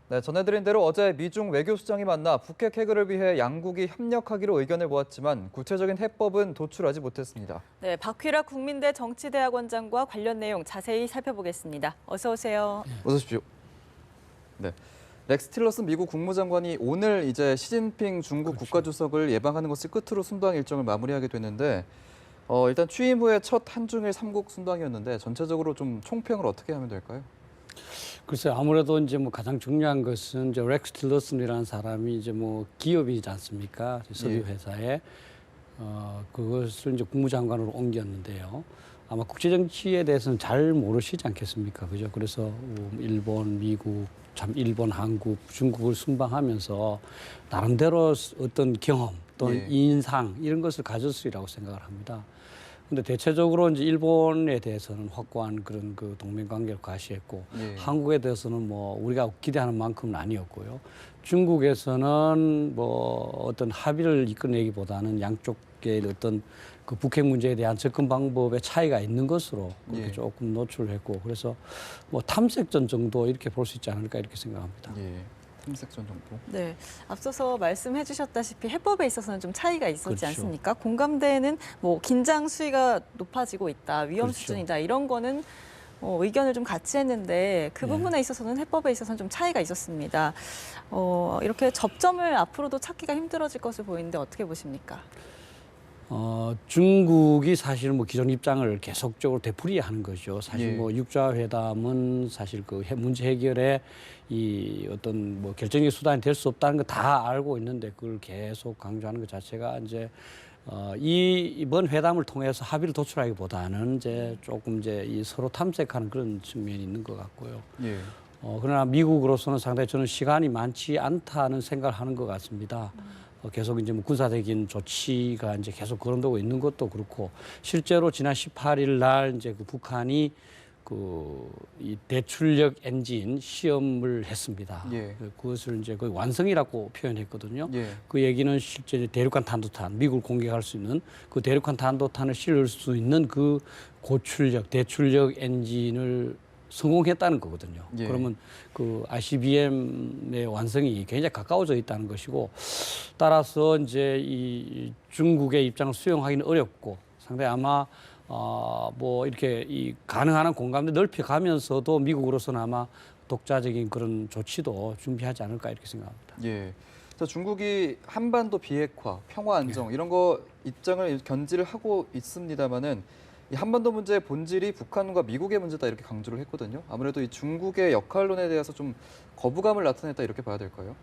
네, 전해드린 대로 어제 미중 외교수장이 만나 북핵 해결을 위해 양국이 협력하기로 의견을 모았지만 구체적인 해법은 도출하지 못했습니다. 네, 박휘락 국민대 정치대학원장과 관련 내용 자세히 살펴보겠습니다. 어서 오세요. 어서 오십시오. 네. 렉스 틸러슨 미국 국무장관이 오늘 이제 시진핑 중국 국가주석을 예방하는 것을 끝으로 순방 일정을 마무리하게 됐는데 일단 취임 후에 첫 한중일 삼국 순방이었는데 전체적으로 좀 총평을 어떻게 하면 될까요? 글쎄 아무래도 이제 뭐 가장 중요한 것은 이제 렉스 틸러슨이라는 사람이 이제 뭐 기업이지 않습니까? 석유 회사에 그것을 이제 국무장관으로 옮겼는데요. 아마 국제 정치에 대해서는 잘 모르시지 않겠습니까? 그죠? 그래서 일본, 미국, 참 일본, 한국, 중국을 순방하면서 나름대로 어떤 경험 또는 인상 이런 것을 가졌으리라고 생각을 합니다. 근데 대체적으로 이제 일본에 대해서는 확고한 그런 그 동맹 관계를 과시했고 한국에 대해서는 뭐 우리가 기대하는 만큼은 아니었고요. 중국에서는 뭐 어떤 합의를 이끌어내기보다는 양쪽의 어떤 그 북핵 문제에 대한 접근 방법의 차이가 있는 것으로 그렇게 조금 노출했고 그래서 뭐 탐색전 정도 이렇게 볼 수 있지 않을까 이렇게 생각합니다. 탐색전 정도. 네, 앞서서 말씀해 주셨다시피 해법에 있어서는 좀 차이가 있었지 그렇죠. 않습니까? 공감대는 뭐 긴장 수위가 높아지고 있다, 위험 그렇죠. 수준이다 이런 거는 의견을 좀 같이 했는데 그 부분에 있어서는 해법에 있어서는 좀 차이가 있었습니다. 이렇게 접점을 앞으로도 찾기가 힘들어질 것을 보이는데 어떻게 보십니까? 중국이 사실 뭐 기존 입장을 계속적으로 되풀이하는 거죠. 사실 예. 뭐 육자 회담은 사실 그 문제 해결에 이 어떤 뭐 결정적 수단이 될 수 없다는 거 다 알고 있는데 그걸 계속 강조하는 것 자체가 이제 이번 회담을 통해서 합의를 도출하기보다는 이제 조금 이제 이 서로 탐색하는 그런 측면이 있는 것 같고요. 그러나 미국으로서는 상당히 저는 시간이 많지 않다는 생각을 하는 것 같습니다. 계속 이제 뭐 군사적인 조치가 이제 계속 거론되고 있는 것도 그렇고 실제로 지난 18일 날 이제 그 북한이 그 이 대출력 엔진 시험을 했습니다. 그것을 이제 거의 완성이라고 표현했거든요. 그 얘기는 실제 대륙간 탄도탄, 미국을 공격할 수 있는 그 대륙간 탄도탄을 실을 수 있는 그 고출력, 대출력 엔진을 성공했다는 거거든요. 그러면 그 ICBM의 완성이 굉장히 가까워져 있다는 것이고 따라서 이제 이 중국의 입장을 수용하기는 어렵고 상당히 아마 뭐 이렇게 이 가능한 한 공감대 넓혀가면서도 미국으로서는 아마 독자적인 그런 조치도 준비하지 않을까 이렇게 생각합니다. 그래서 중국이 한반도 비핵화, 평화 안정 이런 거 입장을 견지를 하고 있습니다만은 이 한반도 문제의 본질이 북한과 미국의 문제다 이렇게 강조를 했거든요. 아무래도 이 중국의 역할론에 대해서 좀 거부감을 나타냈다 이렇게 봐야 될까요?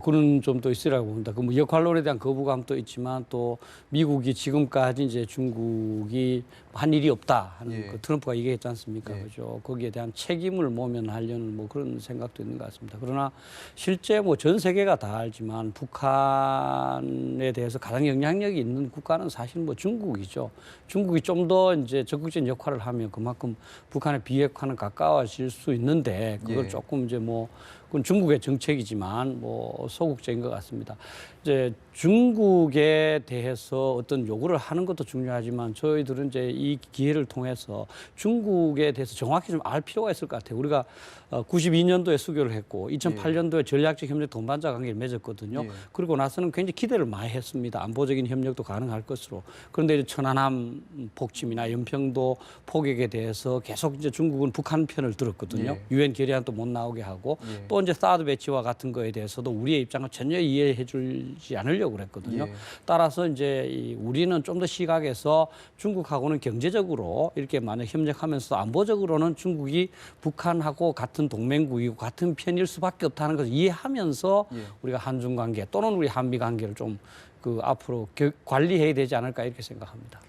그런 좀 또 있으라고 봅니다. 그 뭐 역할론에 대한 거부감도 있지만 또 미국이 지금까지 이제 중국이 한 일이 없다 하는 그 트럼프가 얘기했지 않습니까? 그죠? 거기에 대한 책임을 모면하려는 뭐 그런 생각도 있는 것 같습니다. 그러나 실제 뭐 전 세계가 다 알지만 북한에 대해서 가장 영향력이 있는 국가는 사실 뭐 중국이죠. 중국이 좀 더 이제 적극적인 역할을 하면 그만큼 북한의 비핵화는 가까워질 수 있는데 그걸 조금 이제 뭐 그건 중국의 정책이지만 뭐 소극적인 것 같습니다. 이제 중국에 대해서 어떤 요구를 하는 것도 중요하지만 저희들은 이제 이 기회를 통해서 중국에 대해서 정확히 좀 알 필요가 있을 것 같아요. 우리가 92년도에 수교를 했고 2008년도에 전략적 협력 동반자 관계를 맺었거든요. 그리고 나서는 굉장히 기대를 많이 했습니다. 안보적인 협력도 가능할 것으로. 그런데 이제 천안함 폭침이나 연평도 포격에 대해서 계속 이제 중국은 북한 편을 들었거든요. 유엔 결의안도 못 나오게 하고 또 이제 사드 배치와 같은 거에 대해서도 우리의 입장을 전혀 이해해 주지 않으려고 그랬거든요. 따라서 이제 우리는 좀 더 시각에서 중국하고는 경제적으로 이렇게 만약 협력하면서 안보적으로는 중국이 북한하고 같은 동맹국이고 같은 편일 수밖에 없다는 것을 이해하면서 우리가 한중 관계 또는 우리 한미 관계를 좀 그 앞으로 관리해야 되지 않을까 이렇게 생각합니다.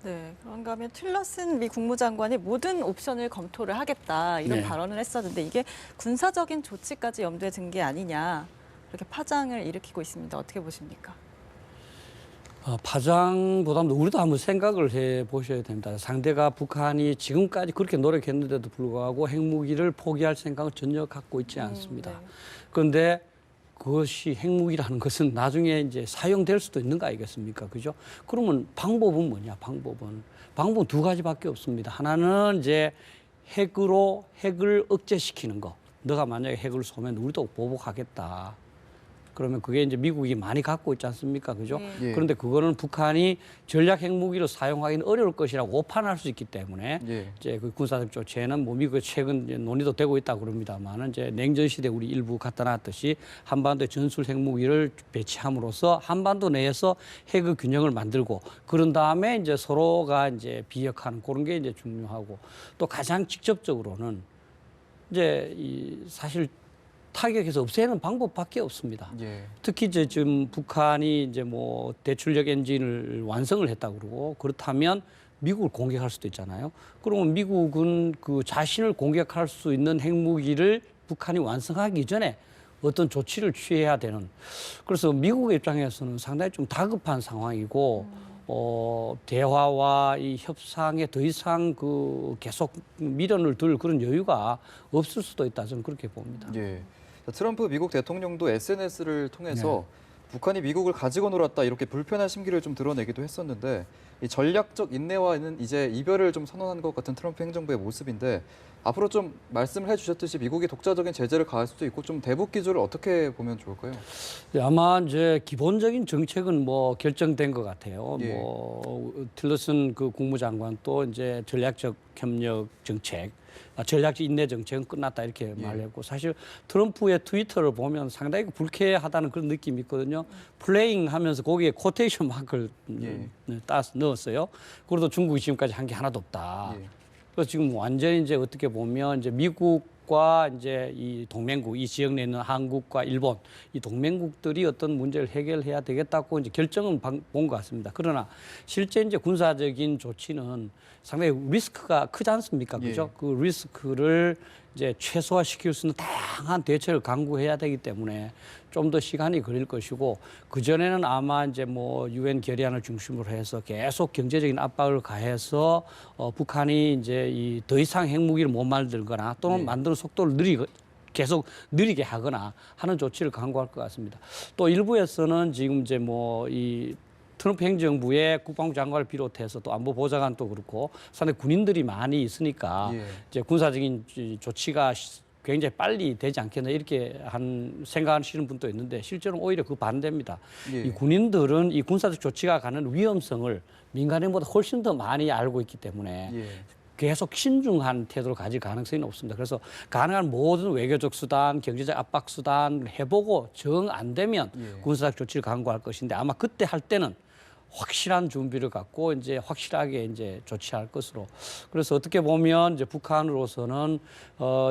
네, 그런가 하면 틸러슨 미 국무장관이 모든 옵션을 검토를 하겠다 이런 발언을 했었는데 이게 군사적인 조치까지 염두에 든 게 아니냐 이렇게 파장을 일으키고 있습니다. 어떻게 보십니까? 파장보다는 우리도 한번 생각을 해 보셔야 됩니다. 상대가 북한이 지금까지 그렇게 노력했는데도 불구하고 핵무기를 포기할 생각은 전혀 갖고 있지 않습니다. 그런데 그것이 핵무기라는 것은 나중에 이제 사용될 수도 있는 거 아니겠습니까? 그죠? 그러면 방법은 뭐냐? 방법은 두 가지밖에 없습니다. 하나는 이제 핵을 억제시키는 거. 너가 만약에 핵을 쏘면 우리도 보복하겠다. 그러면 그게 이제 미국이 많이 갖고 있지 않습니까? 그죠? 예. 그런데 그거는 북한이 전략 핵무기로 사용하기는 어려울 것이라고 오판할 수 있기 때문에 예. 이제 그 군사적 조치에는 뭐 미국의 최근 이제 논의도 되고 있다고 그럽니다만은 이제 냉전 시대 우리 일부 갖다 놨듯이 한반도에 전술 핵무기를 배치함으로써 한반도 내에서 핵의 균형을 만들고 그런 다음에 이제 서로가 이제 비핵화하는 그런 게 이제 중요하고 또 가장 직접적으로는 이제 이 사실 타격해서 없애는 방법밖에 없습니다. 예. 특히 이제 지금 북한이 이제 뭐 대출력 엔진을 완성을 했다고 그러고 그렇다면 미국을 공격할 수도 있잖아요. 그러면 미국은 그 자신을 공격할 수 있는 핵무기를 북한이 완성하기 전에 어떤 조치를 취해야 되는. 그래서 미국의 입장에서는 상당히 좀 다급한 상황이고 대화와 이 협상에 더 이상 그 계속 미련을 둘 그런 여유가 없을 수도 있다. 저는 그렇게 봅니다. 예. 트럼프 미국 대통령도 SNS를 통해서 북한이 미국을 가지고 놀았다 이렇게 불편한 심기를 좀 드러내기도 했었는데 이 전략적 인내와는 이제 이별을 좀 선언한 것 같은 트럼프 행정부의 모습인데 앞으로 좀 말씀을 해주셨듯이 미국이 독자적인 제재를 가할 수도 있고 좀 대북 기조를 어떻게 보면 좋을까요? 아마 이제 기본적인 정책은 뭐 결정된 것 같아요. 예. 뭐 틸러슨 그 국무장관 또 이제 전략적 협력 정책, 전략적 인내 정책은 끝났다 이렇게 말했고 사실 트럼프의 트위터를 보면 상당히 불쾌하다는 그런 느낌이 있거든요. 플레잉 하면서 거기에 코테이션 마크를 따서 넣었어요. 그래도 중국이 지금까지 한 게 하나도 없다. 예. 그래서 지금 완전히 이제 어떻게 보면 이제 미국과 이제 이 동맹국, 이 지역 내에 있는 한국과 일본, 이 동맹국들이 어떤 문제를 해결해야 되겠다고 이제 결정은 본 것 같습니다. 그러나 실제 이제 군사적인 조치는 상당히 리스크가 크지 않습니까? 그죠? 예. 그 리스크를 이제 최소화시킬 수 있는 다양한 대책을 강구해야 되기 때문에 좀 더 시간이 걸릴 것이고 그전에는 아마 이제 뭐 유엔 결의안을 중심으로 해서 계속 경제적인 압박을 가해서 북한이 이제 이 더 이상 핵무기를 못 만들거나 또는 만드는 속도를 계속 느리게 하거나 하는 조치를 강구할 것 같습니다. 또 일부에서는 지금 이제 뭐 이 트럼프 행정부의 국방부 장관을 비롯해서 또 안보 보좌관도 그렇고 상당히 군인들이 많이 있으니까 이제 군사적인 조치가 굉장히 빨리 되지 않겠나 이렇게 생각하시는 분도 있는데 실제로는 오히려 그 반대입니다. 이 군인들은 이 군사적 조치가 가는 위험성을 민간인보다 훨씬 더 많이 알고 있기 때문에 계속 신중한 태도를 가질 가능성이 높습니다. 그래서 가능한 모든 외교적 수단, 경제적 압박 수단을 해보고 정 안 되면 군사적 조치를 강구할 것인데 아마 그때 할 때는 확실한 준비를 갖고 이제 확실하게 이제 조치할 것으로. 그래서 어떻게 보면 이제 북한으로서는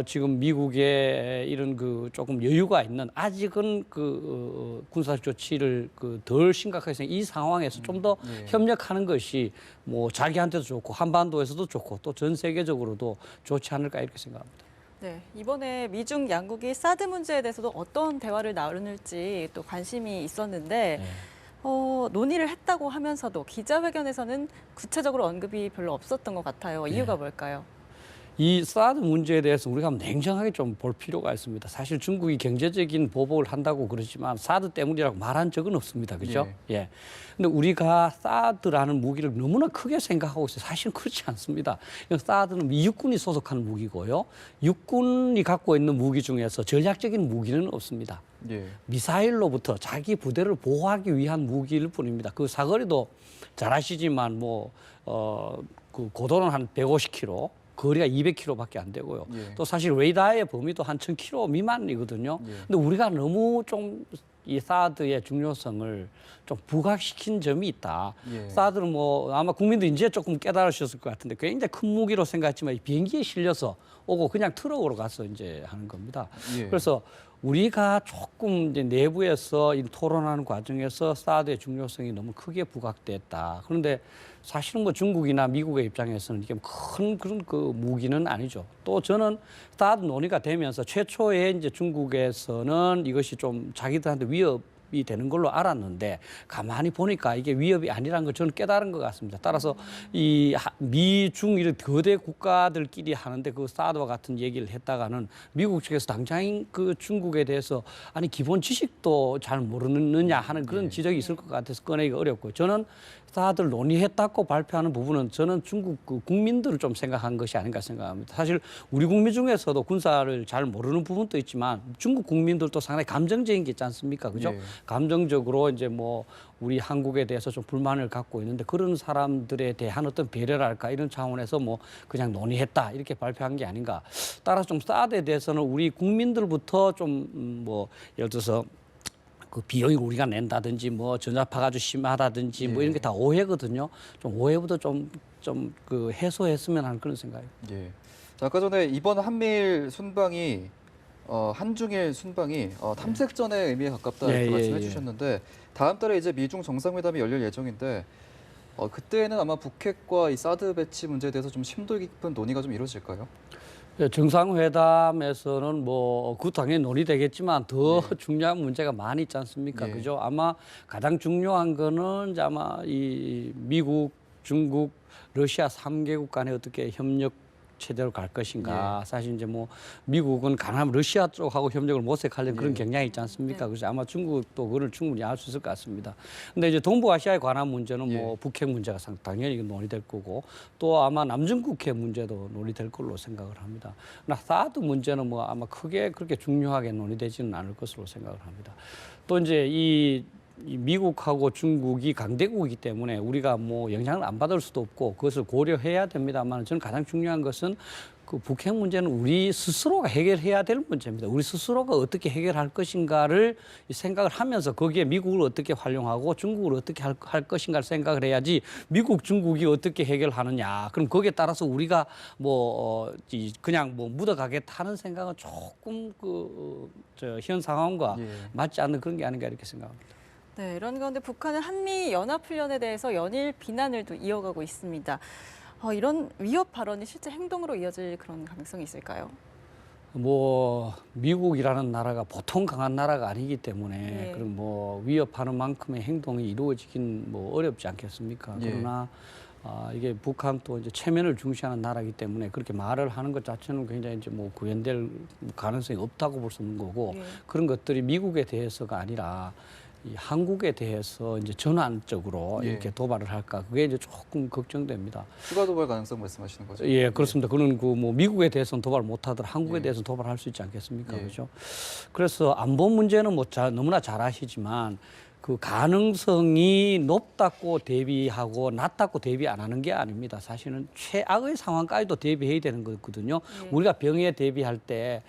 지금 미국의 이런 그 조금 여유가 있는 아직은 그 군사적 조치를 그 덜 심각하게 생각 이 상황에서 좀 더 협력하는 것이 뭐 자기한테도 좋고 한반도에서도 좋고 또 전 세계적으로도 좋지 않을까 이렇게 생각합니다. 네, 이번에 미중 양국이 사드 문제에 대해서도 어떤 대화를 나눌지 또 관심이 있었는데 논의를 했다고 하면서도 기자회견에서는 구체적으로 언급이 별로 없었던 것 같아요. 이유가 뭘까요? 이 사드 문제에 대해서 우리가 냉정하게 좀 볼 필요가 있습니다. 사실 중국이 경제적인 보복을 한다고 그러지만 사드 때문이라고 말한 적은 없습니다. 그죠? 예. 근데 우리가 사드라는 무기를 너무나 크게 생각하고 있어요. 사실은 그렇지 않습니다. 사드는 미 육군이 소속한 무기고요. 육군이 갖고 있는 무기 중에서 전략적인 무기는 없습니다. 미사일로부터 자기 부대를 보호하기 위한 무기일 뿐입니다. 그 사거리도 잘 아시지만 그 고도는 한 150km, 거리가 200km밖에 안 되고요. 또 사실 레이더의 범위도 한 1000km 미만이거든요. 근데 우리가 너무 좀 이 사드의 중요성을 좀 부각시킨 점이 있다. 사드는 뭐 아마 국민들 이제 조금 깨달으셨을 것 같은데 굉장히 큰 무기로 생각했지만 비행기에 실려서 오고 그냥 트럭으로 가서 이제 하는 겁니다. 그래서 우리가 조금 이제 내부에서 이 토론하는 과정에서 사드의 중요성이 너무 크게 부각됐다. 그런데 사실은 뭐 중국이나 미국의 입장에서는 이게 큰 그런 그 무기는 아니죠. 또 저는 사드 논의가 되면서 최초에 이제 중국에서는 이것이 좀 자기들한테 위협이 되는 걸로 알았는데 가만히 보니까 이게 위협이 아니라는 걸 저는 깨달은 것 같습니다. 따라서 이 미중 이런 거대 국가들끼리 하는데 그 사드와 같은 얘기를 했다가는 미국 측에서 당장 그 중국에 대해서 아니 기본 지식도 잘 모르느냐 하는 그런 지적이 있을 것 같아서 꺼내기가 어렵고 저는 스타들 논의했다고 발표하는 부분은 저는 중국 그 국민들을 좀 생각한 것이 아닌가 생각합니다. 사실 우리 국민 중에서도 군사를 잘 모르는 부분도 있지만 중국 국민들도 상당히 감정적인 게 있지 않습니까? 그죠? 예. 감정적으로 이제 뭐 우리 한국에 대해서 좀 불만을 갖고 있는데 그런 사람들에 대한 어떤 배려랄까 이런 차원에서 뭐 그냥 논의했다 이렇게 발표한 게 아닌가. 따라서 좀 사드에 대해서는 우리 국민들부터 좀 뭐 예를 들어서 그 비용을 우리가 낸다든지 뭐 전자파가 아주 심하다든지 뭐 이런 게 다 오해거든요. 좀 오해부터 좀 그 해소했으면 하는 그런 생각이에요. 예. 자, 아까 전에 이번 한미일 순방이 한중일 순방이 탐색전의 의미에 가깝다 이렇게 예, 말씀해 예. 주셨는데 다음 달에 이제 미중 정상회담이 열릴 예정인데 그때는 아마 북핵과 이 사드 배치 문제에 대해서 좀 심도 깊은 논의가 좀 이루어질까요? 예, 정상회담에서는 뭐 그 당연히 논의되겠지만 더 중요한 문제가 많이 있지 않습니까? 예. 그죠? 아마 가장 중요한 거는 이제 아마 이 미국, 중국, 러시아 3개국 간에 어떻게 협력 체제로 갈 것인가. 사실 이제 뭐 미국은 가능하면 러시아 쪽하고 협력을 모색하려는 그런 경향이 있지 않습니까? 그래서 아마 중국도 그걸 충분히 알 수 있을 것 같습니다. 근데 이제 동북아시아에 관한 문제는 뭐 북핵 문제가 당연히 논의될 거고 또 아마 남중국해 문제도 논의될 걸로 생각을 합니다. 그러나 사드 문제는 뭐 아마 크게 그렇게 중요하게 논의되지는 않을 것으로 생각을 합니다. 또 이제 이 미국하고 중국이 강대국이기 때문에 우리가 뭐 영향을 안 받을 수도 없고 그것을 고려해야 됩니다만 저는 가장 중요한 것은 그 북핵 문제는 우리 스스로가 해결해야 될 문제입니다. 우리 스스로가 어떻게 해결할 것인가를 생각을 하면서 거기에 미국을 어떻게 활용하고 중국을 어떻게 할 것인가를 생각을 해야지 미국, 중국이 어떻게 해결하느냐. 그럼 거기에 따라서 우리가 뭐 그냥 뭐 묻어가겠다는 생각은 조금 현 상황과 맞지 않는 그런 게 아닌가 이렇게 생각합니다. 네, 이런 가운데 북한은 한미 연합훈련에 대해서 연일 비난을 또 이어가고 있습니다. 이런 위협 발언이 실제 행동으로 이어질 그런 가능성이 있을까요? 뭐 미국이라는 나라가 보통 강한 나라가 아니기 때문에 그럼 뭐 위협하는 만큼의 행동이 이루어지긴 뭐 어렵지 않겠습니까? 그러나 이게 북한도 이제 체면을 중시하는 나라이기 때문에 그렇게 말을 하는 것 자체는 굉장히 이제 뭐 구현될 가능성이 없다고 볼 수 있는 거고 그런 것들이 미국에 대해서가 아니라 이 한국에 대해서 이제 전환적으로 이렇게 도발을 할까 그게 이제 조금 걱정됩니다. 추가 도발 가능성 말씀하시는 거죠? 예, 그렇습니다. 그는 그 뭐 미국에 대해서는 도발 못하더라 한국에 대해서는 도발할 수 있지 않겠습니까, 그렇죠? 그래서 안보 문제는 뭐 너무나 잘 아시지만. 그 가능성이 높다고 대비하고 낮다고 대비 안 하는 게 아닙니다. 사실은 최악의 상황까지도 대비해야 되는 거거든요. 우리가 병에 대비할 때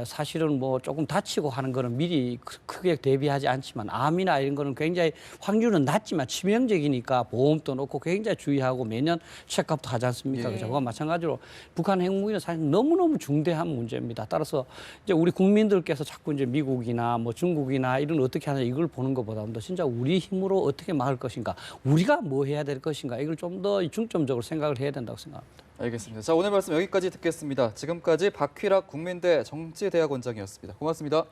사실은 뭐 조금 다치고 하는 거는 미리 크게 대비하지 않지만 암이나 이런 거는 굉장히 확률은 낮지만 치명적이니까 보험도 넣고 굉장히 주의하고 매년 체크업도 하지 않습니까? 그래서 그와 마찬가지로 북한 핵무기는 사실 너무너무 중대한 문제입니다. 따라서 이제 우리 국민들께서 자꾸 이제 미국이나 뭐 중국이나 이런 어떻게 하냐 이걸 보는 것보다도 진짜 우리 힘으로 어떻게 막을 것인가, 우리가 뭐 해야 될 것인가 이걸 좀 더 중점적으로 생각을 해야 된다고 생각합니다. 알겠습니다. 자, 오늘 말씀 여기까지 듣겠습니다. 지금까지 박휘락 국민대 정치대학원장이었습니다. 고맙습니다.